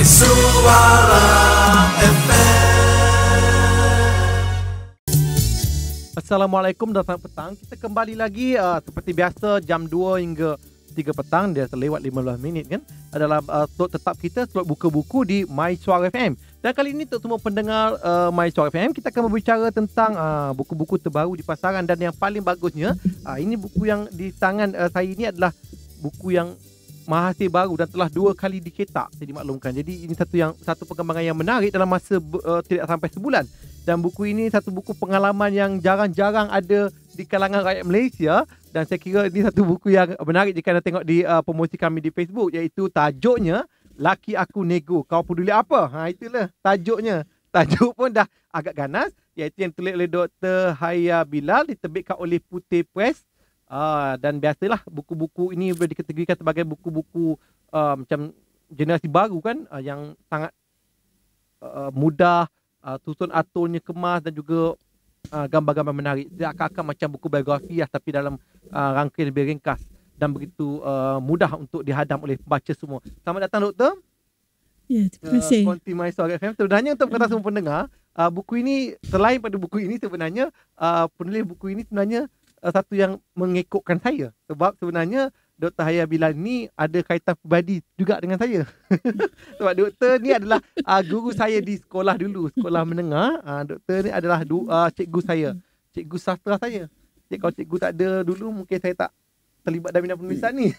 My Suara FM. Assalamualaikum dan selamat petang. Kita kembali lagi seperti biasa jam 2 hingga 3 petang. Dia terlewat 15 minit kan. Adalah slot tetap kita, slot buka buku di My Suara FM. Dan kali ini untuk semua pendengar My Suara FM, kita akan berbicara tentang buku-buku terbaru di pasaran. Dan yang paling bagusnya, ini buku yang di tangan saya ini adalah buku yang mahasiswa baru dan telah 2 kali dicetak, saya dimaklumkan. Jadi ini satu perkembangan yang menarik dalam masa tidak sampai sebulan. Dan buku ini satu buku pengalaman yang jarang-jarang ada di kalangan rakyat Malaysia. Dan saya kira ini satu buku yang menarik jika anda tengok di promosi kami di Facebook, iaitu tajuknya Laki Aku Nego, Kau Peduli Apa? Itulah tajuknya. Tajuk pun dah agak ganas, iaitu yang tulis oleh Dr. Haya Bilal, diterbitkan oleh Putih Press. Dan biasalah buku-buku ini boleh dikategorikan sebagai buku-buku macam generasi baru kan, yang sangat mudah, susun aturnya kemas dan juga gambar-gambar menarik. Dia akan macam buku biografi tapi dalam rangkaian lebih ringkas dan begitu mudah untuk dihadam oleh pembaca semua. Selamat datang Doktor. Ya, terima kasih. Konti My Suara FM. Sebenarnya untuk kata semua pendengar, buku ini, selain pada buku ini sebenarnya, penulis buku ini sebenarnya satu yang mengikutkan saya. Sebab sebenarnya Dr. Haya Bilal ni ada kaitan peribadi juga dengan saya. Sebab doktor ni adalah guru saya di sekolah dulu, sekolah menengah. Doktor ni adalah cikgu saya, cikgu sastra saya. Jadi kalau cikgu tak ada dulu, mungkin saya tak terlibat dalam bidang penulisan ni.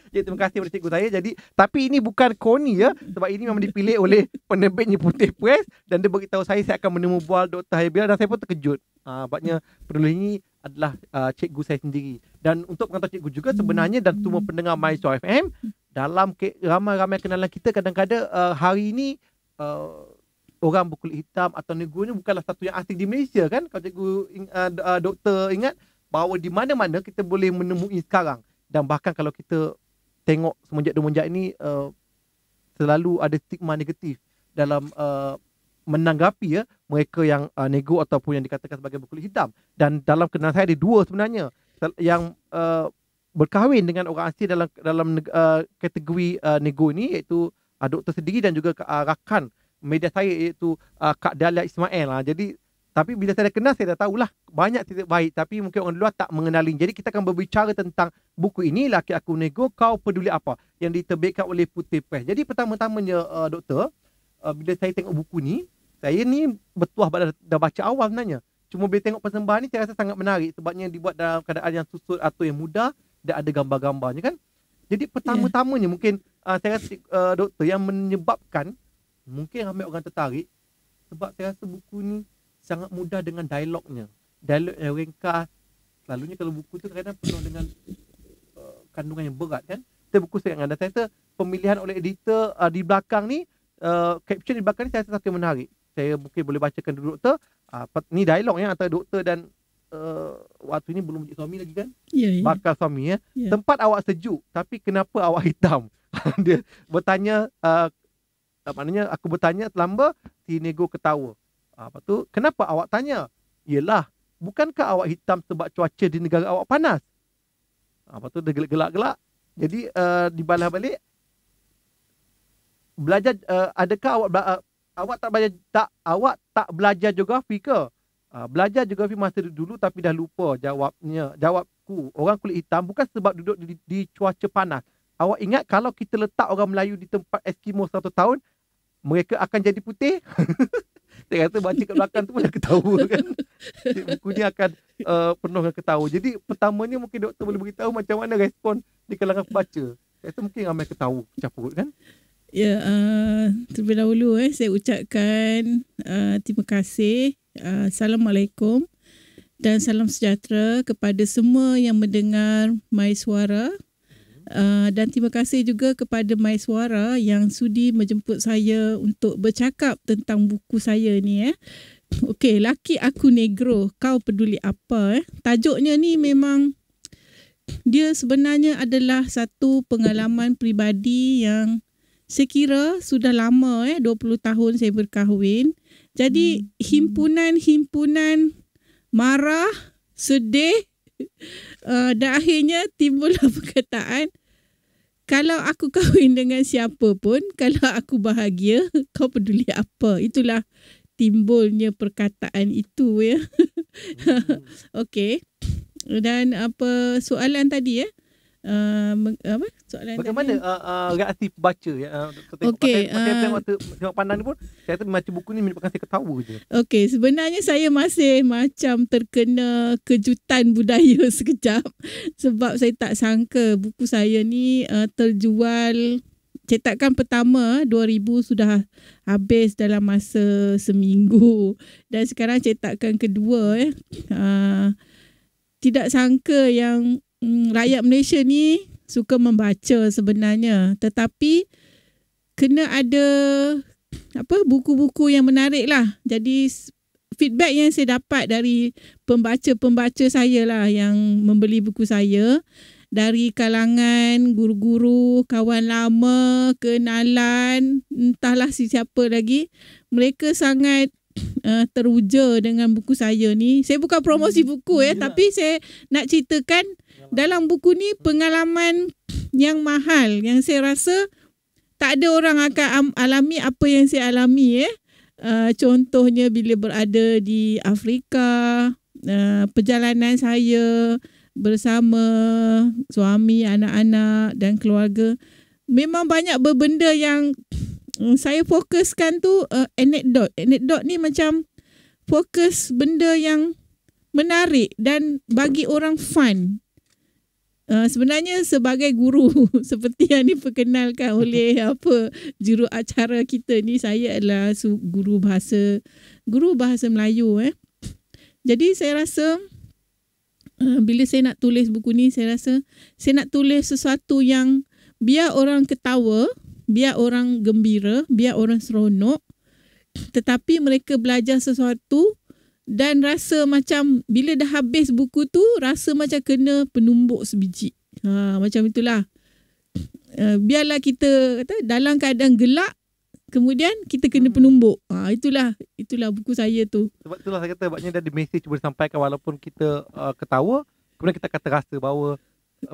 Jadi terima kasih kepada cikgu saya. Jadi tapi ini bukan kroni ya, sebab ini memang dipilih oleh penerbitnya Putih Press dan dia beritahu saya akan menemu bual Dr. Haya Bilal dan saya pun terkejut. Sebabnya penulis ini adalah cikgu saya sendiri. Dan untuk pengantar cikgu juga sebenarnya dan semua pendengar My Suara FM, dalam ramai-ramai kenalan kita, kadang-kadang hari ini orang berkulit hitam atau nego ni bukanlah satu yang asing di Malaysia kan. Kalau cikgu doktor ingat bahawa di mana-mana kita boleh menemui sekarang. Dan bahkan kalau kita tengok semenjak ini selalu ada stigma negatif dalam menanggapi mereka yang nego ataupun yang dikatakan sebagai berkulit hitam. Dan dalam kenalan saya ada 2 sebenarnya yang berkahwin dengan orang asli dalam kategori nego ni, iaitu doktor sendiri dan juga rakan media saya, iaitu Kak Dahlia Ismail. Jadi tapi bila saya dah kenal, saya dah tahulah banyak titik baik, tapi mungkin orang luar tak mengenali. Jadi kita akan berbicara tentang buku ini, Laki Aku Nego, Kau Peduli Apa, yang diterbitkan oleh Putih Press. Jadi pertama-tamanya doktor, bila saya tengok buku ni, saya ni bertuah dah baca awal sebenarnya. Cuma bila tengok persembahan ni, saya rasa sangat menarik sebabnya dibuat dalam keadaan yang susut atau yang mudah dan ada gambar-gambarnya kan. Jadi pertama-tamanya mungkin saya rasa doktor, yang menyebabkan mungkin ramai orang tertarik, sebab saya rasa buku ni sangat mudah dengan dialognya. Dialog yang ringkas. Selalunya kalau buku tu kadang penuh dengan kandungan yang berat kan. Itu buku saya dan saya rasa pemilihan oleh editor di belakang ni, caption di belakang ni saya rasa satu yang menarik. Saya mungkin boleh bacakan dulu doktor. Ni dialognya antara doktor dan waktu ni belum menjadi suami lagi kan? Ya. Bakal suami ya. Tempat awak sejuk, tapi kenapa awak hitam? Dia bertanya, maknanya aku bertanya selamba, si nego ketawa. Lepas tu, kenapa awak tanya? Yelah, bukankah awak hitam sebab cuaca di negara awak panas? Lepas tu dia gelak-gelak. Jadi dibalas balik, belajar, adakah awak tak belajar geografi ke? Belajar geografi masa dulu tapi dah lupa. Jawabku, orang kulit hitam bukan sebab duduk di cuaca panas. Awak ingat kalau kita letak orang Melayu di tempat Eskimo 100 tahun, mereka akan jadi putih? Saya rasa baca kat belakang tu pun dah ketawa kan. Buku ni akan penuh dengan ketawa. Jadi pertamanya mungkin doktor boleh beritahu macam mana respon di kalangan pembaca. Saya rasa mungkin ramai ketawa pecah perut kan. Ya, terlebih dahulu saya ucapkan terima kasih. Assalamualaikum dan salam sejahtera kepada semua yang mendengar My Suara. Dan terima kasih juga kepada My Suara yang sudi menjemput saya untuk bercakap tentang buku saya ni. Okey, Laki Aku Negro, Kau Peduli Apa? Tajuknya ni memang dia sebenarnya adalah satu pengalaman peribadi yang saya kira sudah lama 20 tahun saya berkahwin. Jadi himpunan marah, sedih, dan akhirnya timbullah perkataan, kalau aku kahwin dengan siapa pun, kalau aku bahagia, kau peduli apa? Itulah timbulnya perkataan itu ya. Okey. Dan apa soalan tadi ya? Apa soalan Bagaimana tadi? reaksi baca ya? Okey, Tengok pandang ni pun saya tu baca buku ni menyebabkan saya ketawa je. Okey, sebenarnya saya masih macam terkena kejutan budaya sekejap sebab saya tak sangka buku saya ni terjual. Cetakan pertama 2000 sudah habis dalam masa seminggu dan sekarang cetakan kedua tidak sangka yang rakyat Malaysia ni suka membaca sebenarnya, tetapi kena ada buku-buku yang menarik lah. Jadi feedback yang saya dapat dari pembaca-pembaca saya lah yang membeli buku saya, dari kalangan guru-guru, kawan lama, kenalan, entahlah siapa lagi, mereka sangat teruja dengan buku saya ni. Saya bukan promosi buku tapi saya nak ceritakan dalam buku ni pengalaman yang mahal yang saya rasa tak ada orang akan alami apa yang saya alami. Contohnya bila berada di Afrika, perjalanan saya bersama suami, anak-anak dan keluarga. Memang banyak berbenda yang saya fokuskan tu anekdot. Anekdot ni macam fokus benda yang menarik dan bagi orang fun. Sebenarnya sebagai guru seperti yang diperkenalkan oleh juru acara kita ni, saya adalah guru bahasa Melayu. Jadi saya rasa bila saya nak tulis buku ni, saya rasa saya nak tulis sesuatu yang biar orang ketawa, biar orang gembira, biar orang seronok, tetapi mereka belajar sesuatu dan rasa macam bila dah habis buku tu rasa macam kena penumbuk sebiji. Macam itulah. Biarlah kita kata dalam keadaan gelak, kemudian kita kena penumbuk. Itulah buku saya tu. Sebab itulah saya kata sebabnya ada message boleh sampaikan walaupun kita ketawa, kemudian kita akan terasa bahawa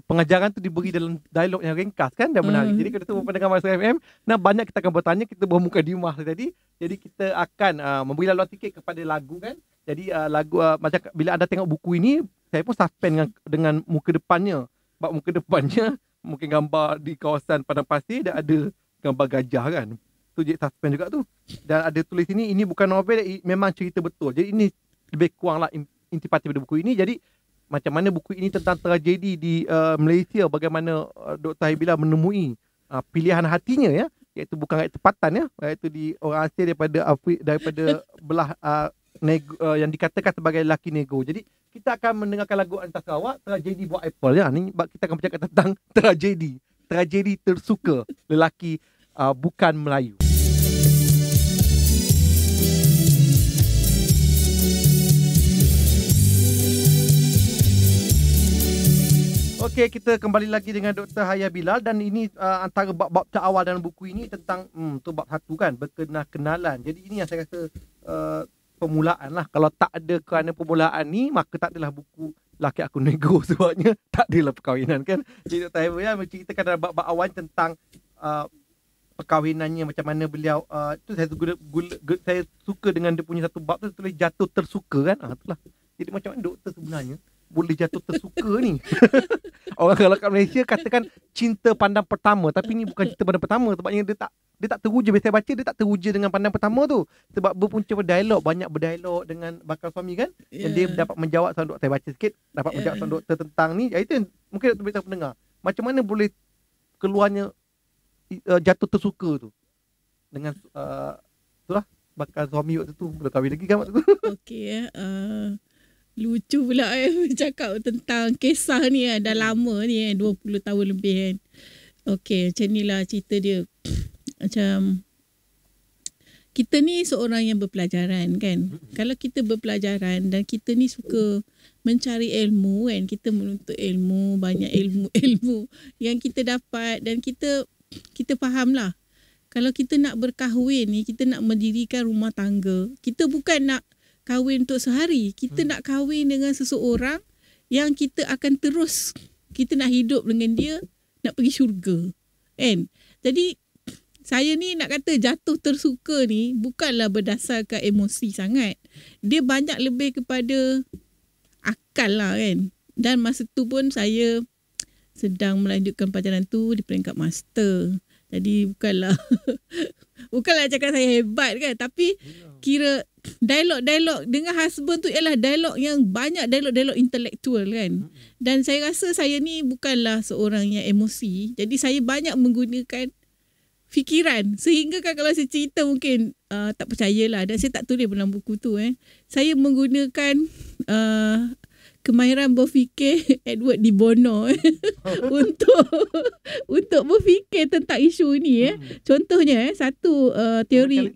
pengajaran tu diberi dalam dialog yang ringkas kan dan menarik. Jadi kita tu pendengar Maestro FM, banyak kita akan bertanya, kita bermuka di rumah tadi. Jadi kita akan memberi laluan sikit kepada lagu kan. Jadi lagu macam bila anda tengok buku ini, saya pun suspend dengan muka depannya. Sebab muka depannya mungkin gambar di kawasan padang pasir dan ada gambar gajah kan. Tu je suspend juga tu. Dan ada tulis ini bukan novel, memang cerita betul. Jadi ini lebih kuranglah intipati pada buku ini. Jadi macam mana buku ini tentang tragedi di Malaysia, bagaimana Dr. Haibila menemui pilihan hatinya ya, iaitu bukan rakyat tempatan ya, iaitu di orang asing daripada belah yang dikatakan sebagai lelaki nego. Jadi kita akan mendengarkan lagu Antas Sarawak, Tragedi Buah Apple ya. Ni kita akan bercakap tentang tragedi tersuka lelaki bukan Melayu. Okey, kita kembali lagi dengan Dr. Haya Bilal dan ini antara bab-bab terawal dalam buku ini tentang tu bab 1 kan, berkenalan. Jadi ini yang saya rasa permulaan lah. Kalau tak ada kerana permulaan ni, maka tak adalah buku Laki Aku Nego, sebabnya tak adalah perkahwinan kan. Jadi Dr. Haya menceritakan dalam bab-bab awal tentang perkahwinannya, macam mana beliau tu saya suka dengan dia punya satu bab tu tulis jatuh tersuka kan. Itulah. Jadi macam mana doktor sebenarnya boleh jatuh tersuka ni. Orang kalau kat Malaysia katakan cinta pandang pertama, tapi ni bukan cinta pandang pertama, sebabnya dia tak teruja. Biasa baca dia tak teruja dengan pandang pertama tu, sebab berpunca berdialog, banyak berdialog dengan bakal suami kan. Dan dia dapat menjawab soalan doktor. Saya baca sikit, dapat menjawab soalan doktor tentang ni. Itu mungkin doktor beritahu pendengar macam mana boleh keluarnya jatuh tersuka tu dengan itulah bakal suami waktu tu. Belum kahwin lagi kan waktu tu. Okey lucu pula cakap tentang kisah ni dah lama ni 20 tahun lebih kan. Okey, macam inilah cerita dia. Macam kita ni seorang yang berpelajaran kan. Kalau kita berpelajaran dan kita ni suka mencari ilmu kan, kita menuntut ilmu, banyak ilmu yang kita dapat dan kita fahamlah. Kalau kita nak berkahwin ni, kita nak mendirikan rumah tangga, kita bukan nak kahwin untuk sehari. Kita nak kahwin dengan seseorang yang kita akan terus, kita nak hidup dengan dia, nak pergi syurga. kan. Jadi saya ni nak kata jatuh tersuka ni bukanlah berdasarkan emosi sangat. Dia banyak lebih kepada akal lah kan. Dan masa tu pun saya sedang melanjutkan pelajaran tu di peringkat master. Jadi bukanlah cakap saya hebat kan, tapi kira dialog-dialog dengan husband tu ialah dialog yang banyak dialog-dialog intelektual kan. Dan saya rasa saya ni bukanlah seorang yang emosi. Jadi saya banyak menggunakan fikiran. Sehingga kan kalau saya cerita mungkin tak percayalah. Dan saya tak tulis dalam buku tu. Saya menggunakan kemahiran berfikir Edward de Bono untuk berfikir tentang isu ni. Contohnya satu teori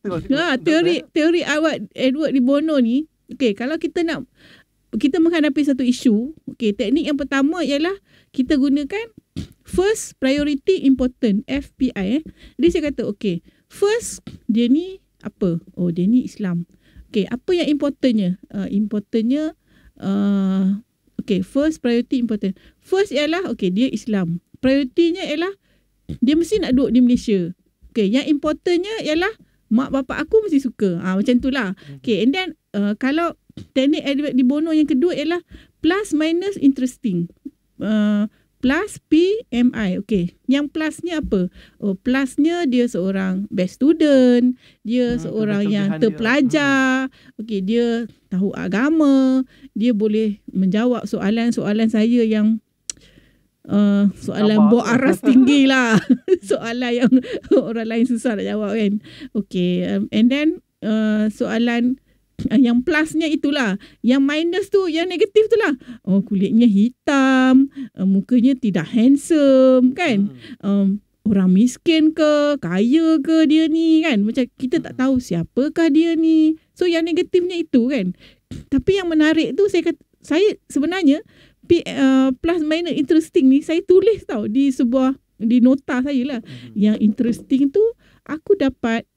awal Edward de Bono ni. Okey, kalau kita menghadapi satu isu, okey, teknik yang pertama ialah kita gunakan first priority important, FPI. Jadi saya kata okey, first dia ni apa? Oh, dia ni Islam. Okey, apa yang importantnya? Okay, first priority important. First ialah okay, dia Islam. Prioritinya ialah dia mesti nak duduk di Malaysia. Okay, yang importantnya ialah mak bapak aku mesti suka. Macam tu lah. Okay, and then kalau teknik Edward de Bono yang kedua ialah plus minus interesting. Plus PMI. Okay, yang plusnya apa? Oh, plusnya dia seorang best student, dia seorang yang terpelajar, okay, dia tahu agama, dia boleh menjawab soalan-soalan saya yang soalan bawa aras tinggi lah. Soalan yang orang lain susah nak jawab kan. Okay, and then soalan yang plusnya itulah. Yang minus tu, yang negatif tu lah. Oh, kulitnya hitam, mukanya tidak handsome kan. Orang miskin ke, kaya ke dia ni kan. Macam kita tak tahu siapakah dia ni. So yang negatifnya itu kan. Tapi yang menarik tu saya sebenarnya plus minus interesting ni saya tulis tau di nota saya lah. Yang interesting tu aku dapat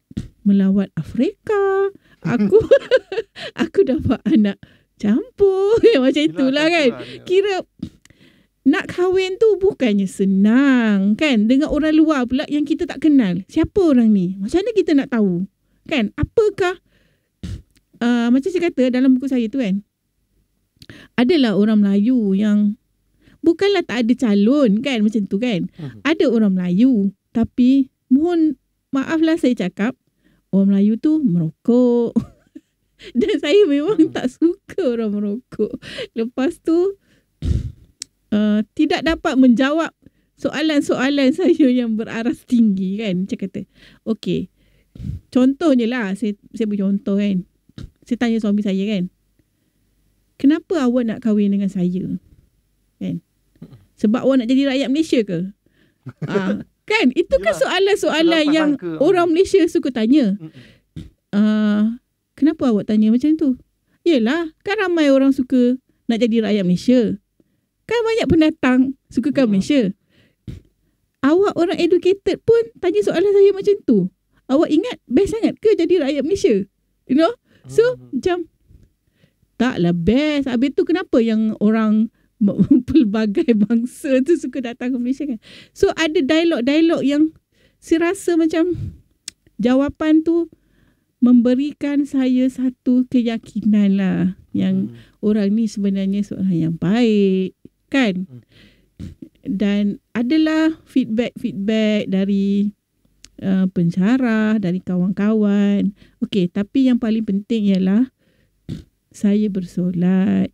melawat Afrika. Aku dapat anak campur. Macam itulah kan. Kira nak kahwin tu bukannya senang kan. Dengan orang luar pula yang kita tak kenal. Siapa orang ni? Macam mana kita nak tahu? Kan? Apakah macam saya kata dalam buku saya tu kan. Adalah orang Melayu yang bukanlah tak ada calon kan. Macam tu kan. Ada orang Melayu. Tapi mohon maaflah saya cakap. Orang Melayu tu merokok. Dan saya memang tak suka orang merokok. Lepas tu tidak dapat menjawab soalan-soalan saya yang beraras tinggi kan. Macam kata, okey, contohnya lah, saya beri contoh kan. Saya tanya suami saya kan, kenapa awak nak kahwin dengan saya? Kan? Sebab awak nak jadi rakyat Malaysia ke? Kan? Itu kan soalan-soalan yang orang Malaysia suka tanya. Kenapa awak tanya macam tu? Yelah, kan ramai orang suka nak jadi rakyat Malaysia. Kan banyak pendatang sukakan Malaysia. Awak orang educated pun tanya soalan saya macam tu. Awak ingat best sangat ke jadi rakyat Malaysia? You know? So, macam taklah best. Habis tu kenapa yang orang pelbagai bangsa tu suka datang ke Malaysia kan? So, ada dialog-dialog yang saya rasa macam jawapan tu memberikan saya satu keyakinan lah. Yang orang ni sebenarnya seorang yang baik. Kan? Dan adalah feedback dari pensyarah, dari kawan-kawan. Okey, tapi yang paling penting ialah saya bersolat.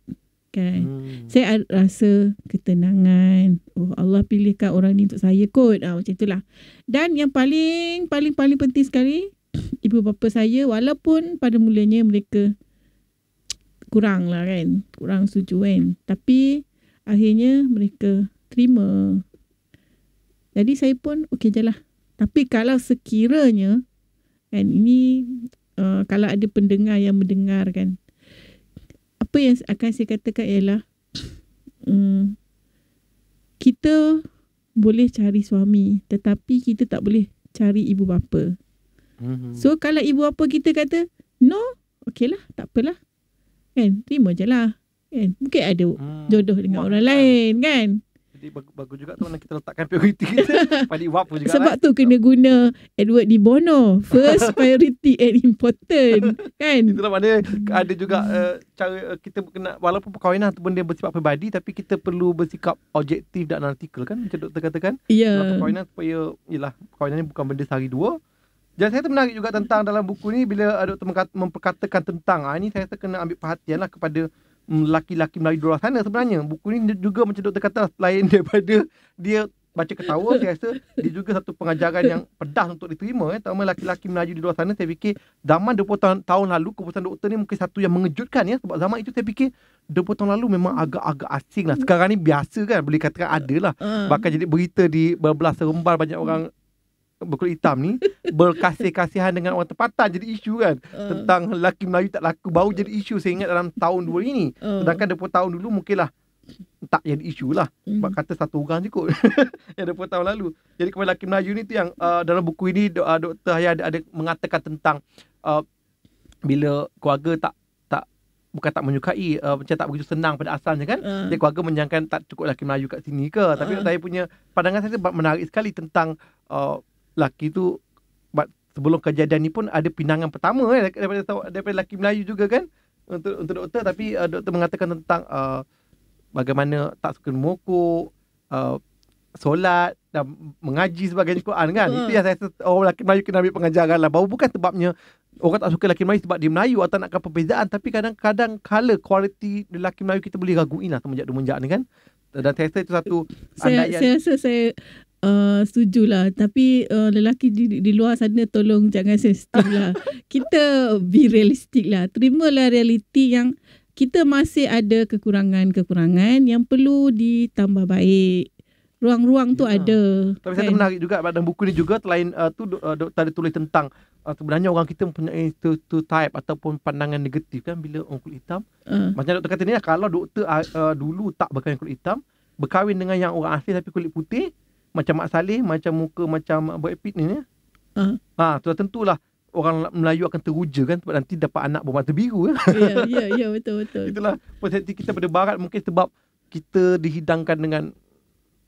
Kan? Saya rasa ketenangan. Oh, Allah pilihkan orang ni untuk saya kot. Macam itulah. Dan yang paling penting sekali, ibu bapa saya walaupun pada mulanya mereka kurang lah kan. Kurang setuju kan. Tapi akhirnya mereka terima. Jadi saya pun okey je lah. Tapi kalau sekiranya kan ini kalau ada pendengar yang mendengar kan, apa yang akan saya katakan ialah kita boleh cari suami tetapi kita tak boleh cari ibu bapa. So kalau ibu bapa kita kata no, okeylah, tak apalah. Kan, terima je lah. Kan? Mungkin ada jodoh dengan orang lain kan. Jadi bagus juga tu kita letakkan prioriti kita pada Iwap pun juga. Sebab tu kena guna Edward Di Bono. First priority and important. Kan? Itulah maknanya ada juga cara kita kena, walaupun perkahwinan tu benda bersifat peribadi, tapi kita perlu bersikap objektif dan analytical kan, macam doktor katakan. Ya. Dalam perkahwinan supaya perkahwinan ni bukan benda sehari dua. Dan saya menarik juga tentang dalam buku ni bila doktor memperkatakan tentang ini saya kena ambil perhatian lah kepada lelaki-lelaki Melayu di luar sana sebenarnya. Buku ni juga macam doktor kata, selain daripada dia baca ketawa, saya rasa dia juga satu pengajaran yang pedas untuk diterima. Terutama lelaki-lelaki Melayu di luar sana, saya fikir zaman 20 tahun lalu keputusan doktor ni mungkin satu yang mengejutkan ya. Sebab zaman itu saya fikir 20 tahun lalu memang agak-agak asing lah. Sekarang ni biasa kan, boleh katakan ada lah. Bahkan jadi berita di berbelas serembar, banyak orang berkulit hitam ni berkasih-kasihan dengan orang tempatan, jadi isu kan. Tentang lelaki Melayu tak laku baru jadi isu saya ingat dalam tahun 2 ini. Sedangkan 20 tahun dulu mungkinlah tak jadi isu lah. Sebab kata satu orang je kot yang 20 tahun lalu. Jadi kepada lelaki Melayu ni tu yang dalam buku ini Dr. Haya ada mengatakan tentang bila keluarga bukan tak menyukai, macam tak begitu senang pada asalnya kan. Jadi keluarga menjangkan tak cukup lelaki Melayu kat sini ke. Tapi saya punya pandangan saya menarik sekali tentang lelaki tu sebelum kejadian ni pun ada pinangan pertama daripada lelaki Melayu juga kan untuk doktor. Tapi doktor mengatakan tentang bagaimana tak suka memokok, solat dan mengaji sebagainya Quran kan. Itu yang saya rasa orang lelaki Melayu kena ambil pengajaran lah. Bahawa bukan sebabnya orang tak suka lelaki Melayu sebab dia Melayu atau nakkan perbezaan, tapi kadang-kadang kala kualiti lelaki Melayu kita boleh raguin lah semenjak ni kan. Dan saya rasa itu satu andaian. Saya rasa saya setujulah. Tapi lelaki di luar sana tolong jangan sensitif lah. Kita be realistik lah. Terimalah realiti yang kita masih ada kekurangan-kekurangan yang perlu ditambah baik. Ruang-ruang tu ada. Tapi saya menarik juga dalam buku ni juga, selain tu doktor ada tulis tentang sebenarnya orang kita mempunyai stereotype ataupun pandangan negatif kan bila orang kulit hitam. Macam doktor kata ni lah, kalau doktor dulu tak berkahwin kulit hitam, berkahwin dengan yang orang asli tapi kulit putih, macam Mak Saleh, macam muka macam Brad Pitt ni sudah tentulah orang Melayu akan teruja kan, sebab nanti dapat anak bermata biru. Ya, betul. Itulah persepsi kita pada barat, mungkin sebab kita dihidangkan dengan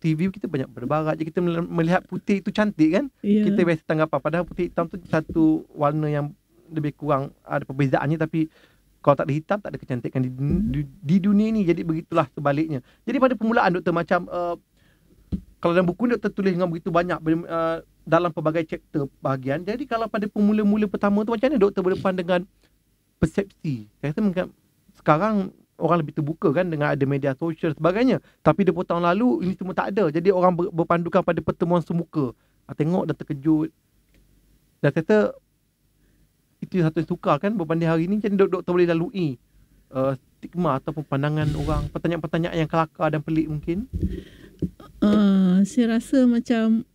TV, kita banyak pada barat je, kita melihat putih itu cantik kan. Kita biasa tanggapan, padahal putih hitam tu satu warna yang lebih kurang ada perbezaannya, tapi kalau tak ada hitam tak ada kecantikan di dunia ni. Jadi begitulah sebaliknya. Jadi pada permulaan doktor, macam kalau dalam buku ni doktor tulis dengan begitu banyak dalam pelbagai chapter bahagian. Jadi kalau pada pemula-mula pertama tu, macam mana doktor berdepan dengan persepsi? Saya rasa mungkin sekarang orang lebih terbuka kan dengan ada media sosial sebagainya. Tapi 20 tahun lalu ini semua tak ada. Jadi orang berpandukan pada pertemuan semuka. Tengok dan terkejut. Dan saya rasa itu satu yang sukar kan berbanding hari ni. Jadi doktor boleh lalui stigma ataupun pandangan orang, pertanyaan-pertanyaan yang kelakar dan pelik mungkin. Saya rasa macam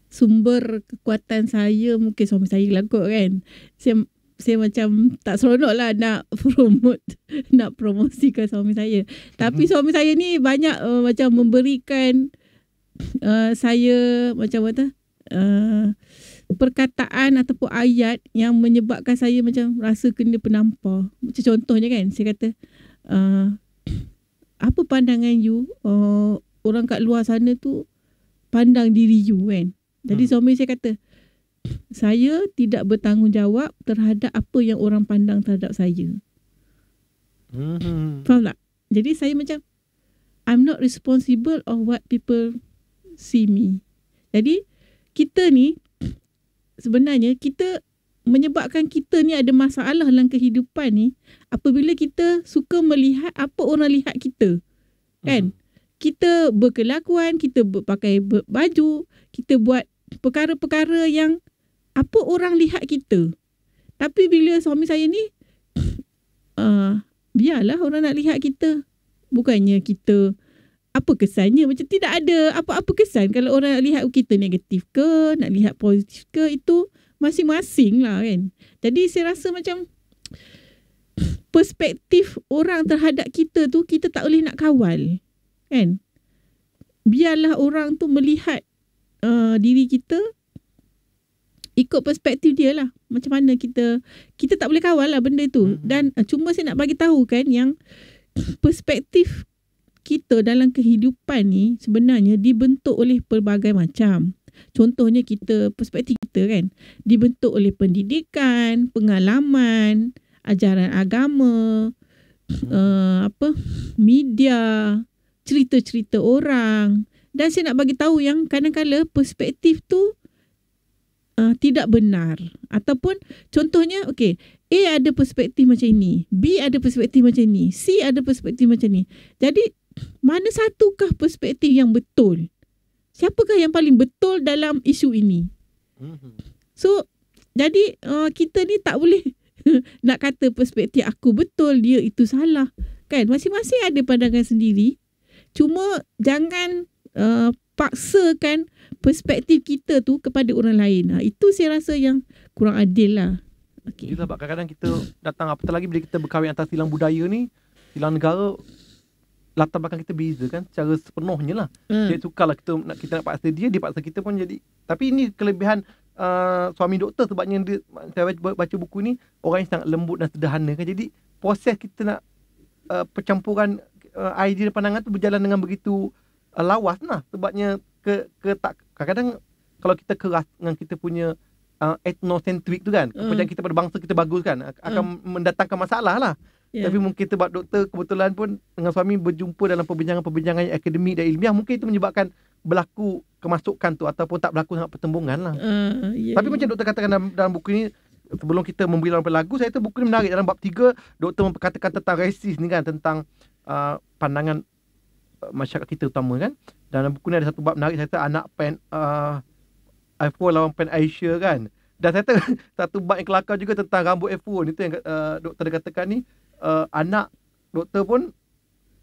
sumber kekuatan saya mungkin suami saya lah kot kan. Saya macam tak seronok lah nak promosikan suami saya. Tapi suami saya ni banyak macam memberikan saya macam apa perkataan ataupun ayat yang menyebabkan saya macam rasa kena penampar. Macam contohnya kan, saya kata apa pandangan you orang kat luar sana tu pandang diri you kan. Jadi suami saya kata, saya tidak bertanggungjawab terhadap apa yang orang pandang terhadap saya. Faham tak? Jadi saya macam, I'm not responsible of what people see me. Jadi kita ni sebenarnya kita menyebabkan kita ni ada masalah dalam kehidupan ni apabila kita suka melihat apa orang lihat kita. Kan? Kita berkelakuan, kita pakai baju, kita buat perkara-perkara yang apa orang lihat kita. Tapi bila suami saya ni biarlah orang nak lihat kita. Bukannya kita apa kesannya, macam tidak ada apa-apa kesan kalau orang nak lihat kita negatif ke, nak lihat positif ke, itu masing-masing lah kan. Jadi saya rasa macam perspektif orang terhadap kita tu kita tak boleh nak kawal kan. Biarlah orang tu melihat diri kita ikut perspektif dia lah. Macam mana kita tak boleh kawal lah benda tu. Dan cuma saya nak bagi tahu kan yang perspektif kita dalam kehidupan ni sebenarnya dibentuk oleh pelbagai macam. Contohnya perspektif kita kan dibentuk oleh pendidikan, pengalaman, ajaran agama, media, cerita-cerita orang. Dan saya nak bagi tahu yang kadang-kadang perspektif tu tidak benar. Ataupun contohnya, A ada perspektif macam ini, B ada perspektif macam ini, C ada perspektif macam ni. Jadi, mana satukah perspektif yang betul? Siapakah yang paling betul dalam isu ini? So, jadi kita ni tak boleh nak kata perspektif aku betul, dia itu salah. Kan? Masing-masing ada pandangan sendiri. Cuma jangan paksakan perspektif kita tu kepada orang lain. Itu saya rasa yang kurang adil lah. Sebab kadang-kadang kita datang, apatah lagi bila kita berkahwin antara silang budaya ni, silang negara, latar belakang kita beza kan secara sepenuhnya lah. Dia sukarlah kita nak paksa dia paksa kita pun jadi. Tapi ini kelebihan suami doktor, sebabnya saya baca buku ni, orang yang sangat lembut dan sederhana kan. Jadi proses kita nak percampuran idea dan pandangan tu berjalan dengan begitu lawas lah. Sebabnya kadang-kadang kalau kita keras dengan kita punya ethnocentrik tu kan, kepercayaan kita pada bangsa kita bagus kan, akan mendatangkan masalah lah. Tapi mungkin sebab doktor kebetulan pun dengan suami berjumpa dalam perbincangan-perbincangan yang akademik dan ilmiah, mungkin itu menyebabkan berlaku kemasukan tu ataupun tak berlaku sangat pertembungan lah. Tapi macam doktor katakan dalam buku ni, sebelum kita memberi lagu, saya tu buku ni menarik. Dalam bab 3 doktor memperkatakan tentang rasis ni kan, tentang pandangan masyarakat kita utama kan. Dalam buku ni ada satu bab menarik, saya kata anak pen Afro lawan pen Aisyah kan. Dan saya kata satu bab yang kelakar juga tentang rambut Afro ni tu yang doktor katakan ni, anak doktor pun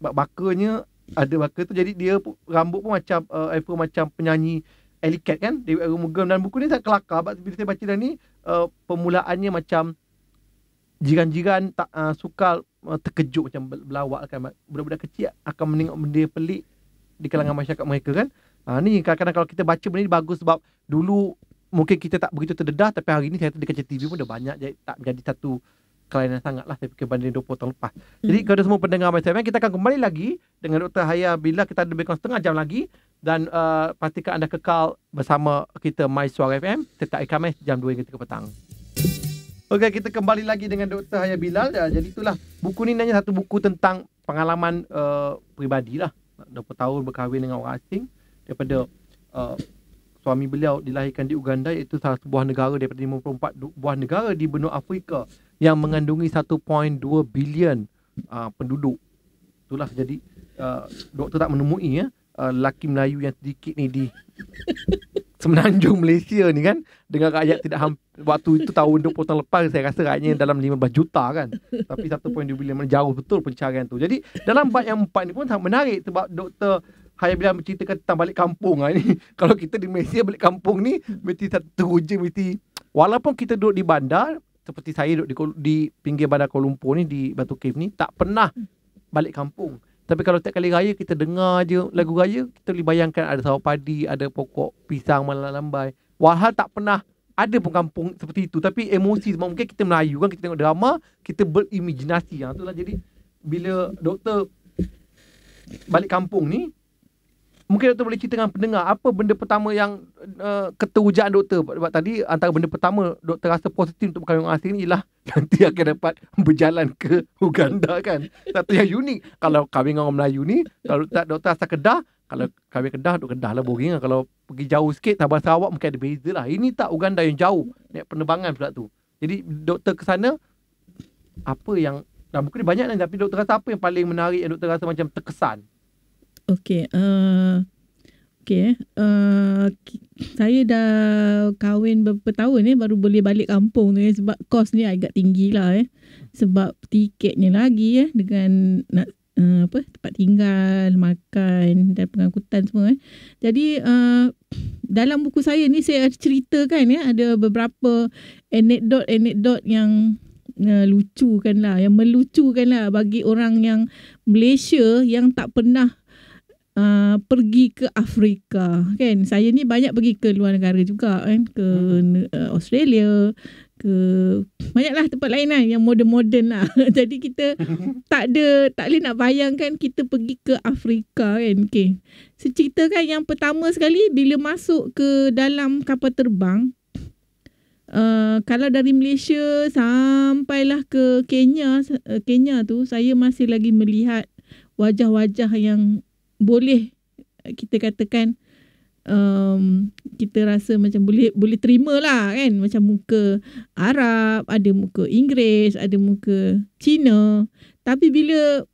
bakanya ada baka tu, jadi dia rambut pun macam Afro, macam penyanyi Ellie Cat kan, Dewi Arumugam. Dan buku ni sangat kelakar sebab bila saya baca dah ni, permulaannya macam jiran-jiran tak suka terkejut, macam berlawak kan, budak-budak kecil akan menengok benda pelik di kalangan masyarakat mereka kan. Ni kadang-kadang kalau kita baca benda ni bagus, sebab dulu mungkin kita tak begitu terdedah, tapi hari ni saya rasa di kaca TV pun dah banyak, jadi tak menjadi satu kelainan sangat lah saya fikir banding 20 tahun lepas. Jadi kepada semua pendengar MySFM, kita akan kembali lagi dengan Dr. Haya bila kita ada lebih kurang setengah jam lagi. Dan pastikan anda kekal bersama kita My Suara FM setiap hari Khamis jam 2 hingga 3 petang. Okey, kita kembali lagi dengan Dr. Haya Bilal. Jadi itulah, buku ni hanya satu buku tentang pengalaman peribadi lah. 20 tahun berkahwin dengan orang asing, daripada suami beliau dilahirkan di Uganda, iaitu salah sebuah negara daripada 54 buah negara di benua Afrika yang mengandungi 1.2 bilion penduduk. Itulah, jadi doktor tak menemui lelaki Melayu yang sedikit ni di semenanjung Malaysia ni kan, dengan rakyat tidak waktu itu tahun 20 tahun lepas saya rasa rakyatnya dalam 15 juta kan, tapi 1.2 bilion jauh betul pencarian tu. Jadi dalam bab yang 4 ni pun sangat menarik, sebab Dr. Haya Bilal menceritakan tentang balik kampung ni. Kalau kita di Malaysia balik kampung ni mesti satu teruja, mesti walaupun kita duduk di bandar, seperti saya duduk di pinggir bandar Kuala Lumpur ni, di Batu Cave ni, tak pernah balik kampung. Tapi kalau tiap kali raya kita dengar je lagu raya, kita boleh bayangkan ada sawah padi, ada pokok pisang melambai. Walhal tak pernah ada pun kampung seperti itu. Tapi emosi, mungkin kita Melayu kan, kita tengok drama, kita berimajinasi. Itulah, jadi bila doktor balik kampung ni, mungkin doktor boleh cerita dengan pendengar apa benda pertama yang keterujaan doktor. Sebab tadi antara benda pertama doktor rasa positif untuk berkahwin orang asing ni ialah nanti akan dapat berjalan ke Uganda kan. Satu yang unik. Kalau kahwin dengan orang Melayu ni, kalau doktor asal Kedah, kalau kahwin Kedah, duduk Kedah lah, boring lah. Kalau pergi jauh sikit, Sabah Sarawak mungkin ada beza lah. Ini tak, Uganda yang jauh, naik penerbangan pula tu. Jadi doktor ke sana, apa yang, buku ni banyak lah, tapi doktor rasa apa yang paling menarik yang doktor rasa macam terkesan? Saya dah kahwin beberapa tahun baru boleh balik kampung tu sebab kos ni agak tinggi lah sebab tiketnya lagi dengan nak tempat tinggal, makan dan pengangkutan semua Jadi dalam buku saya ni saya ceritakan ada beberapa anekdot yang lucukan lah, yang melucukan lah bagi orang yang Malaysia yang tak pernah pergi ke Afrika kan. Saya ni banyak pergi ke luar negara juga kan, ke Australia, banyaklah tempat lain lah yang moden-moden lah. Jadi kita tak boleh nak bayangkan kita pergi ke Afrika kan. Okay. Ceritakan yang pertama sekali bila masuk ke dalam kapal terbang, kalau dari Malaysia sampailah ke Kenya tu, saya masih lagi melihat wajah-wajah yang boleh kita katakan kita rasa macam boleh terima lah kan, macam muka Arab, ada muka Inggeris, ada muka Cina. Tapi bila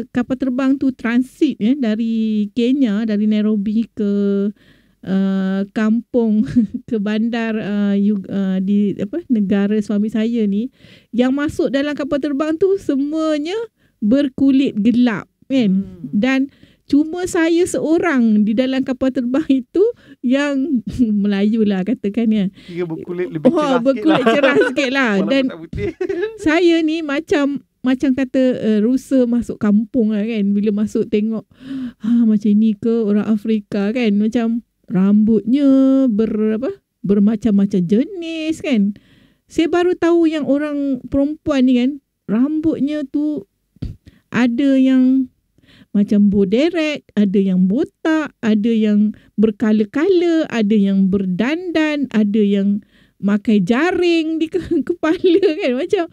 kapal terbang tu transit dari Kenya, dari Nairobi ke kampung ke bandar di negara suami saya ni, yang masuk dalam kapal terbang tu semuanya berkulit gelap kan. Dan cuma saya seorang di dalam kapal terbang itu yang Melayu lah katakan ya. Kira berkulit lebih cerah berkulit cerah sikit lah. Dan saya ni macam kata rusa masuk kampung lah kan. Bila masuk tengok macam ni ke orang Afrika kan. Macam rambutnya bermacam-macam jenis kan. Saya baru tahu yang orang perempuan ni kan, rambutnya tu ada yang macam boderek, ada yang botak, ada yang berkala-kala, ada yang berdandan, ada yang pakai jaring di kepala kan. Macam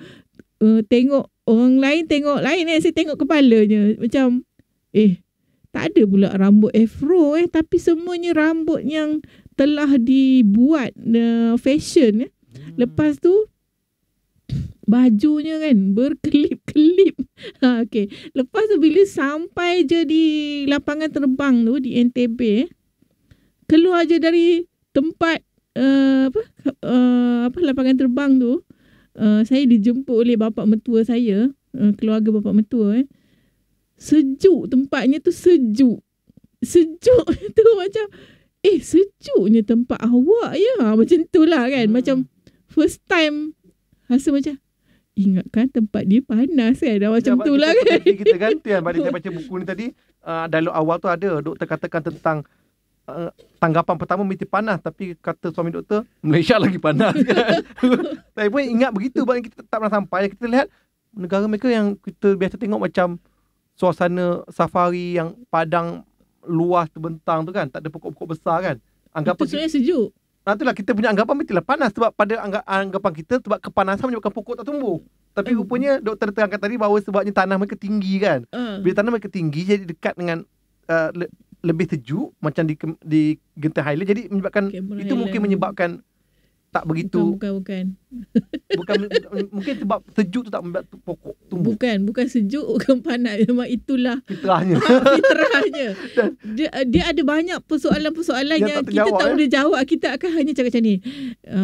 tengok orang lain tengok lain saya tengok kepalanya. Macam tak ada pula rambut afro tapi semuanya rambut yang telah dibuat fashion Lepas tu bajunya kan berkelip-kelip. Okay. Lepas tu bila sampai je di lapangan terbang tu di NTB, keluar je dari tempat lapangan terbang tu, saya dijemput oleh bapa mertua saya, keluarga bapa mertua. Sejuk tempatnya tu, sejuk tu macam sejuknya tempat awak ya. Macam tu lah kan. Macam first time rasa macam ingatkan tempat dia panas kan. Macam tu lah kan. Kita ganti kan. Pada saya baca buku ni tadi, dialog awal tu ada doktor katakan tentang tanggapan pertama mesti panas, tapi kata suami doktor Malaysia lagi panas kan. Saya pun ingat begitu. Sebab kita tak pernah sampai. Kita lihat negara mereka yang kita biasa tengok macam suasana safari yang padang luas terbentang tu kan, tak ada pokok-pokok besar kan. Anggapan itu sebenarnya sejuk. Itulah kita punya anggapan mestilah panas, sebab pada anggapan kita sebab kepanasan menyebabkan pokok tak tumbuh. Tapi rupanya doktor terangkan tadi bahawa sebabnya tanah mereka tinggi kan. Bila tanah mereka tinggi jadi dekat dengan lebih sejuk macam di Genting Highland, jadi menyebabkan itu mungkin menyebabkan tak begitu. Bukan. Mungkin sebab sejuk tu tak membuat pokok tumbuh. Bukan sejuk, bukan panas. Memang itulah fitrahnya. Dia ada banyak persoalan-persoalan yang kita tak boleh jawab. Kita akan hanya cakap macam ni.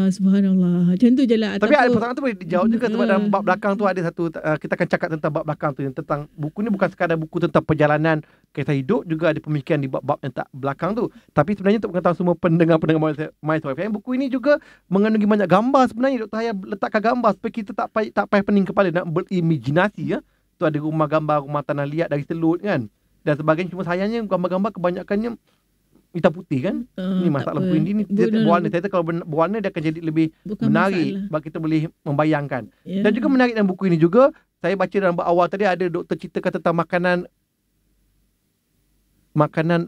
Subhanallah. Macam tu je lah. Tapi persoalan tu boleh dijawab juga sebab dalam bab belakang tu ada satu, kita akan cakap tentang bab belakang tu, yang tentang buku ni bukan sekadar buku tentang perjalanan kisah hidup, juga ada pemikiran di bab-bab yang tak belakang tu. Tapi sebenarnya untuk mengetahui semua pendengar-pendengar MySoFM, buku ini juga mengandungi banyak gambar. Sebenarnya Dr. Haya letakkan gambar supaya kita tak payah pening kepala nak berimajinasi ya. Tu ada rumah gambar, rumah tanah liat dari selut kan dan sebagainya. Cuma sayangnya gambar-gambar kebanyakannya hitam putih kan. Ini masalah buku ini berwarna. Saya kata kalau berwarna dia akan jadi lebih menarik sebab kita boleh membayangkan. Dan juga menarik dalam buku ini juga, saya baca dalam bab awal tadi ada doktor ceritakan tentang makanan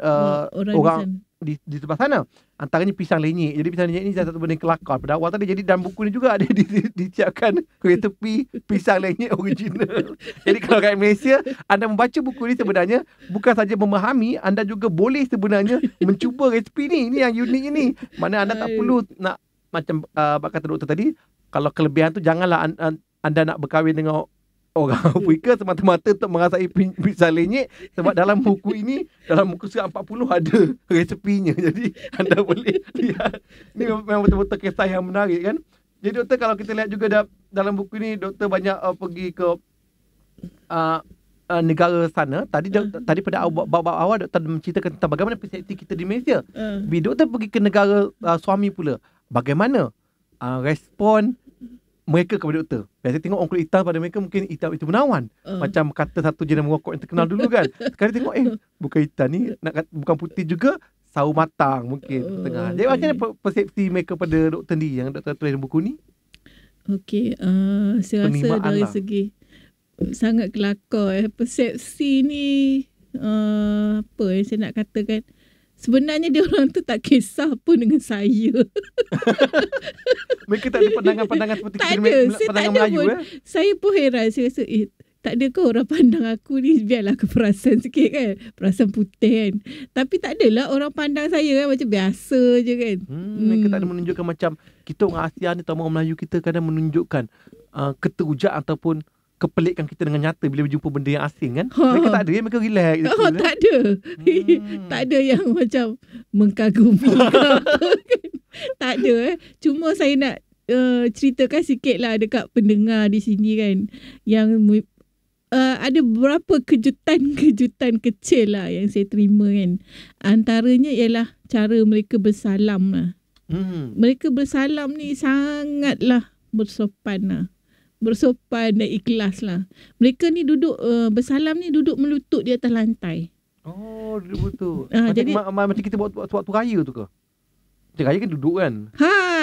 orang di sebelah sana. Antaranya pisang lenyek. Jadi pisang lenyek ni satu benda kelakar pada awal tadi. Jadi dalam buku ni juga ada disiapkan resepi pisang lenyek original. Jadi kalau kat Malaysia anda membaca buku ni, sebenarnya bukan saja memahami, anda juga boleh sebenarnya mencuba resepi ni. Ini yang unik ini. Mana anda tak perlu nak macam kata doktor tadi, kalau kelebihan tu janganlah anda nak berkahwin dengan orang Afrika semata-mata untuk merasai pisang lenyek, sebab dalam buku ini, dalam muka surat 40 ada resepinya. Jadi anda boleh lihat. Ini memang betul-betul kisah yang menarik kan. Jadi doktor, kalau kita lihat juga dalam buku ini, doktor banyak pergi ke negara sana. Tadi pada bab awal doktor menceritakan tentang bagaimana persepsi kita di Malaysia. Bila doktor pergi ke negara suami pula, bagaimana respon mereka kepada doktor. Biasa tengok orang kulit hitam pada mereka mungkin hitam itu menawan. Macam kata satu jenama merokok yang terkenal dulu kan. Sekarang tengok bukan hitam ni, bukan putih juga, sawo matang mungkin tengah. Jadi macam mana persepsi mereka pada doktor ni yang doktor tulis dalam buku ni? Okey, saya rasa Penerimaan dari lah. segi sangat kelakar persepsi ni, apa yang saya nak katakan, sebenarnya dia orang tu tak kisah pun dengan saya. Mereka tak ada pandangan-pandangan seperti Tak kita ada, saya tak pandangan ada Melayu pun. eh. Saya pun heran, saya rasa tak ada ke orang pandang aku ni, biarlah aku perasan sikit kan, perasan putih kan. Tapi tak adalah orang pandang saya kan macam biasa je kan. Mereka tak ada menunjukkan macam kita orang Asia ni atau orang Melayu kita kadang menunjukkan keterujak ataupun kepelikan kita dengan nyata bila berjumpa benda yang asing kan. Mereka tak ada, mereka relax je. Oh, tak ada. Tak ada yang macam mengkagumi ke apa kan. Tak ada Cuma saya nak ceritakan sikit lah dekat pendengar di sini kan, yang ada beberapa kejutan-kejutan kecil lah yang saya terima kan. Antaranya ialah cara mereka bersalam lah. Mereka bersalam ni sangatlah bersopan lah. Bersopan dan ikhlas lah. Mereka ni duduk bersalam ni duduk melutut di atas lantai. Oh, duduk betul. Jadi Macam kita buat waktu raya tu ke? Macam raya kan duduk kan?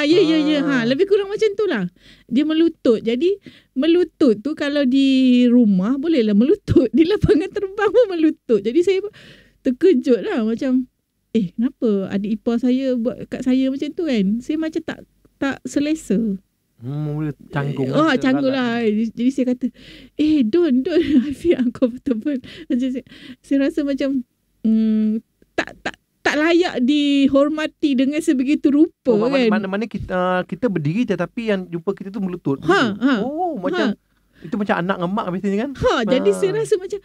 Ya. Lebih kurang macam tu lah. Dia melutut. Jadi melutut tu kalau di rumah bolehlah melutut. Di lapangan terbang pun melutut. Jadi saya terkejut lah macam, kenapa adik ipar saya buat kat saya macam tu kan. Saya macam tak selesa. Canggung Canggung lah. Jadi saya kata, don't I feel uncomfortable. Macam saya rasa macam tak layak dihormati dengan sebegitu rupa kan. Mana-mana kita berdiri tetapi yang jumpa kita tu melutut. Macam itu macam anak dengan mak biasanya kan. Jadi saya rasa macam